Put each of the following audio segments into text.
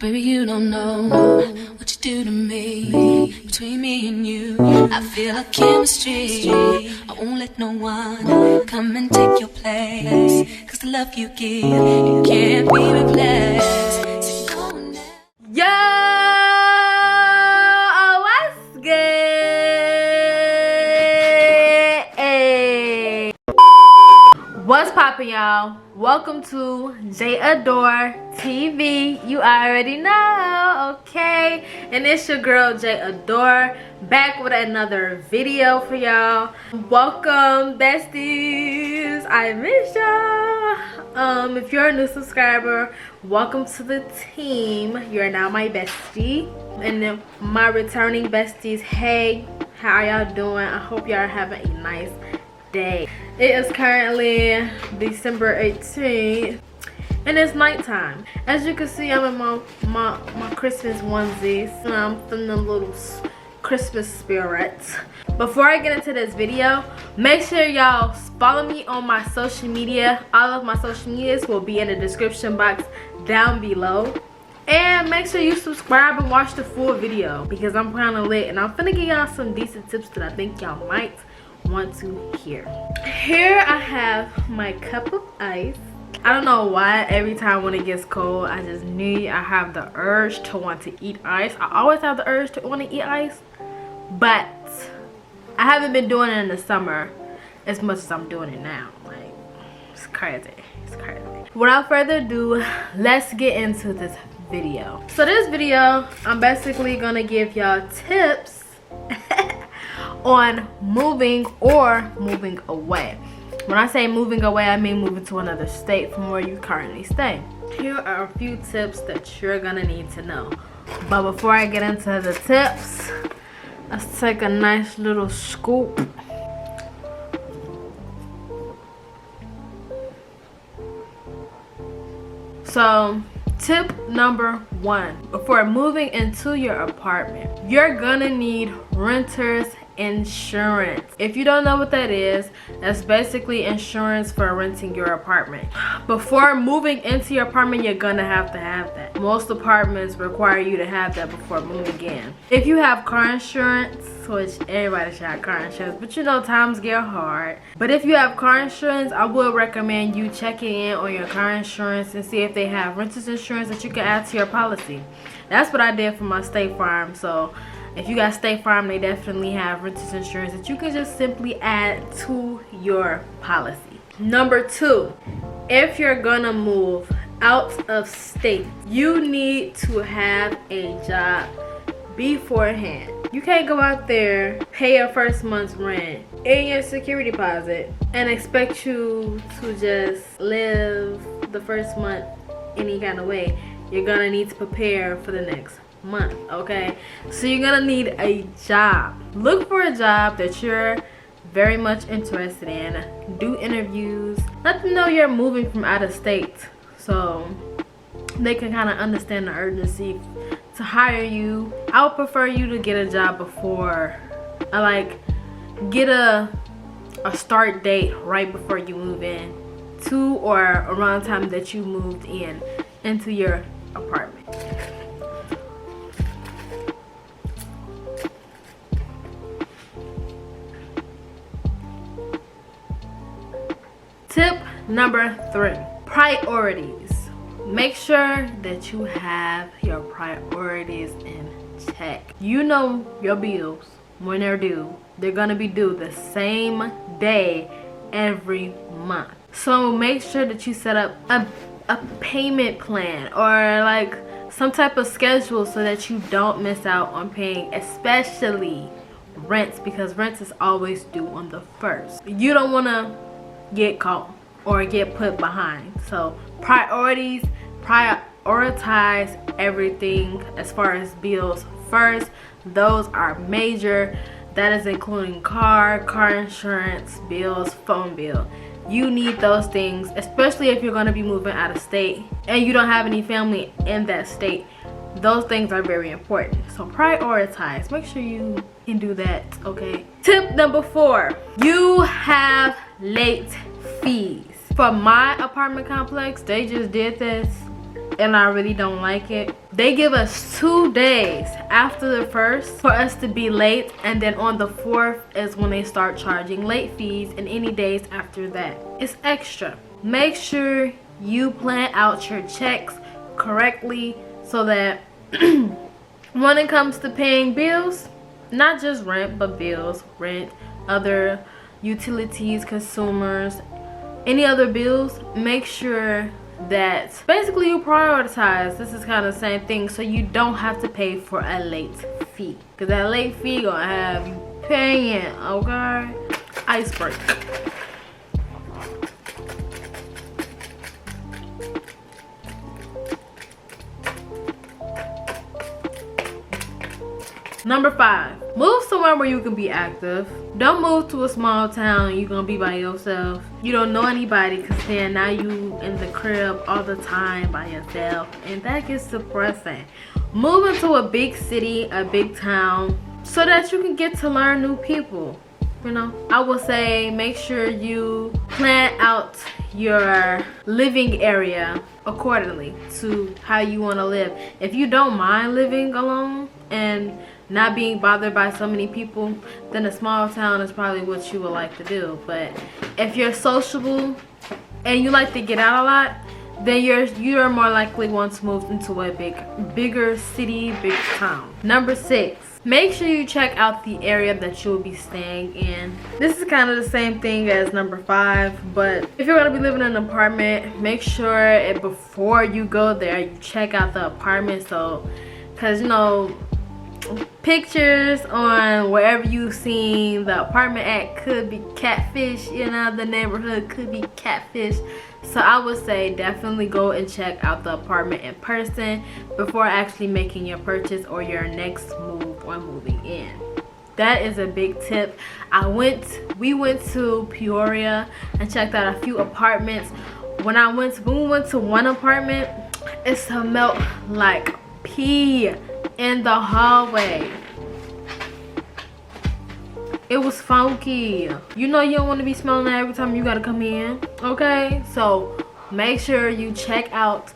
Baby, you don't know what you do to me. Between me and you, I feel a chemistry. I won't let no one come and take your place. Cause the love you give, it can't be replaced. So don't ever- Yo, what's good? Hey. What's poppin', y'all? Welcome to Adoree TV. You already know, okay? And it's your girl Adoree, back with another video for y'all. Welcome, besties. I miss y'all. If you're a new subscriber, welcome to the team. You're now my bestie. And then my returning besties, hey, how y'all doing? I hope y'all are having a nice day. It is currently December 18th and it's nighttime. As you can see, I'm in my Christmas onesies and I'm feeling a little Christmas spirit. Before I get into this video, make sure y'all follow me on my social media. All of my social medias will be in the description box down below. And make sure you subscribe and watch the full video because I'm kind of lit and I'm finna give y'all some decent tips that I think y'all might want to hear. Here I have my cup of ice. I don't know why every time when it gets cold I have the urge to want to eat ice. I always have the urge to want to eat ice, but I haven't been doing it in the summer as much as I'm doing it now. Like, it's crazy. It's crazy. Without further ado, let's get into this video. So this video, I'm basically gonna give y'all tips on moving or moving away. When I say moving away, I mean moving to another state from where you currently stay. Here are a few tips that you're gonna need to know. But before I get into the tips, let's take a nice little scoop. So, tip number 1, before moving into your apartment, you're gonna need renter's insurance. If you don't know what that is, that's basically insurance for renting your apartment. Before moving into your apartment, you're gonna have to have that. Most apartments require you to have that before moving in. If you have car insurance, which everybody should have car insurance, but you know times get hard. But if you have car insurance, I would recommend you checking in on your car insurance and see if they have renter's insurance that you can add to your policy. That's what I did for my State Farm. So if you got State Farm, they definitely have renter's insurance that you can just simply add to your policy. Number 2, if you're gonna move out of state, you need to have a job beforehand. You can't go out there, pay your first month's rent and your security deposit and expect you to just live the first month any kind of way. You're gonna need to prepare for the next month, okay? So you're gonna need a job. Look for a job that you're very much interested in. Do interviews. Let them know you're moving from out of state so they can kind of understand the urgency to hire you. I would prefer you to get a job before, get a start date right before you move in to, or around the time that you moved into your apartment. Tip number 3, priorities. Make sure that you have your priorities in check. You know your bills, when they're due, they're gonna be due the same day every month. So make sure that you set up a payment plan or like some type of schedule so that you don't miss out on paying, especially rents, because rent is always due on the 1st. You don't wanna get caught or get put behind. So priorities, prioritize everything as far as bills first. Those are major. That is including car insurance, bills, phone bill. You need those things, especially if you're going to be moving out of state and you don't have any family in that state. Those things are very important. So prioritize. Make sure you can do that, okay? Tip number 4, you have late fees. For my apartment complex, they just did this and I really don't like it. They give us 2 days after the 1st for us to be late, and then on the 4th is when they start charging late fees, and any days after that it's extra. Make sure you plan out your checks correctly so that when it comes to paying bills, not just rent, but bills, rent, other utilities, consumers, any other bills, make sure that basically you prioritize. This is kind of the same thing, so you don't have to pay for a late fee, because that late fee gonna have you paying, okay? Icebreaker. Number 5, move somewhere where you can be active. Don't move to a small town you're gonna be by yourself. You don't know anybody, because then now you in the crib all the time by yourself, and that gets depressing. Move into a big city, a big town, so that you can get to learn new people. You know, I would say make sure you plan out your living area accordingly to how you want to live. If you don't mind living alone and not being bothered by so many people, then a small town is probably what you would like to do. But if you're sociable and you like to get out a lot, then you're more likely want to move into a bigger city, big town. Number 6, make sure you check out the area that you'll be staying in. This is kind of the same thing as number 5, but if you're going to be living in an apartment, make sure before you go there, you check out the apartment. So, because you know, pictures on wherever you've seen the apartment at could be catfish, you know, the neighborhood could be catfish. So I would say definitely go and check out the apartment in person before actually making your purchase or your next move or moving in. That is a big tip. We went to Peoria and checked out a few apartments. When we went to one apartment, it smelled like pee in the hallway. It was funky. You know you don't want to be smelling that every time you gotta come in, okay? So make sure you check out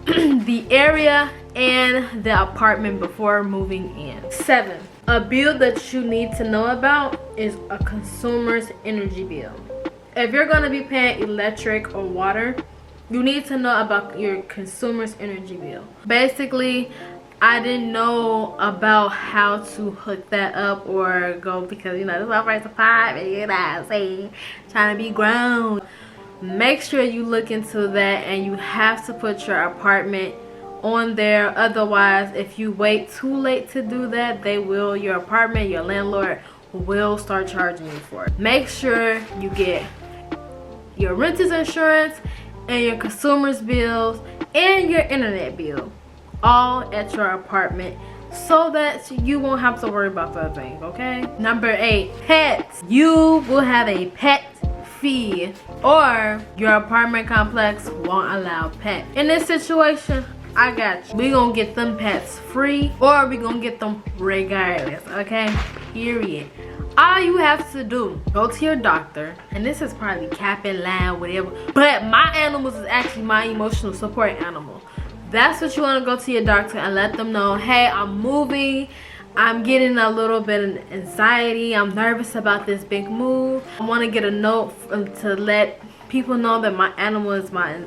the area and the apartment before moving in. 7, a bill that you need to know about is a consumer's energy bill. If you're gonna be paying electric or water, you need to know about your consumer's energy bill. Basically, I didn't know about how to hook that up or go, because you know this is my first apartment, you know what I'm saying, trying to be grown. Make sure you look into that, and you have to put your apartment on there. Otherwise, if you wait too late to do that, your apartment, your landlord will start charging you for it. Make sure you get your renter's insurance and your consumer's bills and your internet bill all at your apartment, so that you won't have to worry about that thing, okay? Number 8, pets. You will have a pet fee, or your apartment complex won't allow pets. In this situation, I got you. We gonna get them pets free, or we gonna get them regardless, okay? Period. All you have to do, go to your doctor, and this is probably cap in line, whatever, but my animals is actually my emotional support animal. That's what you want to go to your doctor and let them know, hey, I'm moving, I'm getting a little bit of anxiety, I'm nervous about this big move. I want to get a note to let people know that my animal is my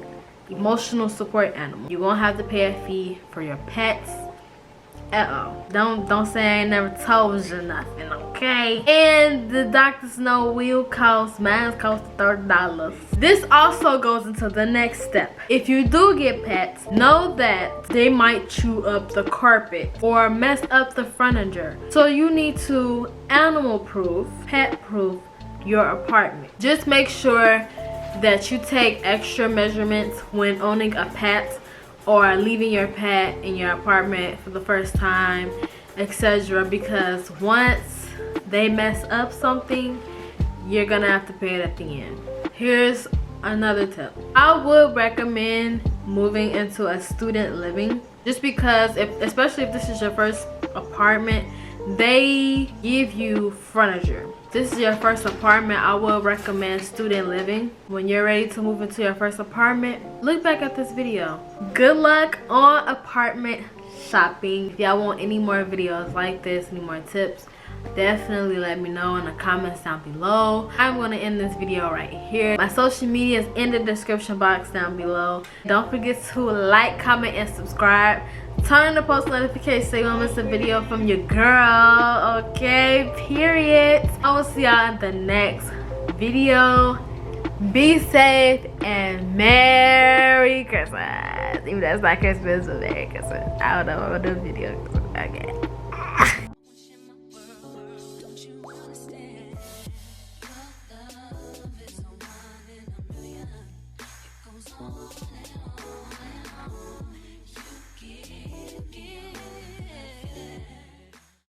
emotional support animal. You're going to have to pay a fee for your pets. Don't say I ain't never told you nothing, okay? And the doctor's note will cost, mine cost $30. This also goes into the next step. If you do get pets, know that they might chew up the carpet or mess up the furniture. So you need to animal proof, pet proof your apartment. Just make sure that you take extra measurements when owning a pet or leaving your pet in your apartment for the first time, etc. Because once they mess up something, you're gonna have to pay it at the end. Here's another tip. I would recommend moving into a student living, just because especially if this is your first apartment, they give you furniture. This is your first apartment. I will recommend student living. When you're ready to move into your first apartment, look back at this video. Good luck on apartment shopping. If y'all want any more videos like this, any more tips, definitely let me know in the comments down below. I'm going to end this video right here. My social media is in the description box down below. Don't forget to like, comment, and subscribe. Turn on the post notifications so you won't miss a video from your girl. Okay, period. I will see y'all in the next video. Be safe and Merry Christmas. Even though it's not Christmas, but Merry Christmas. I don't know what I'm gonna do a video. Okay.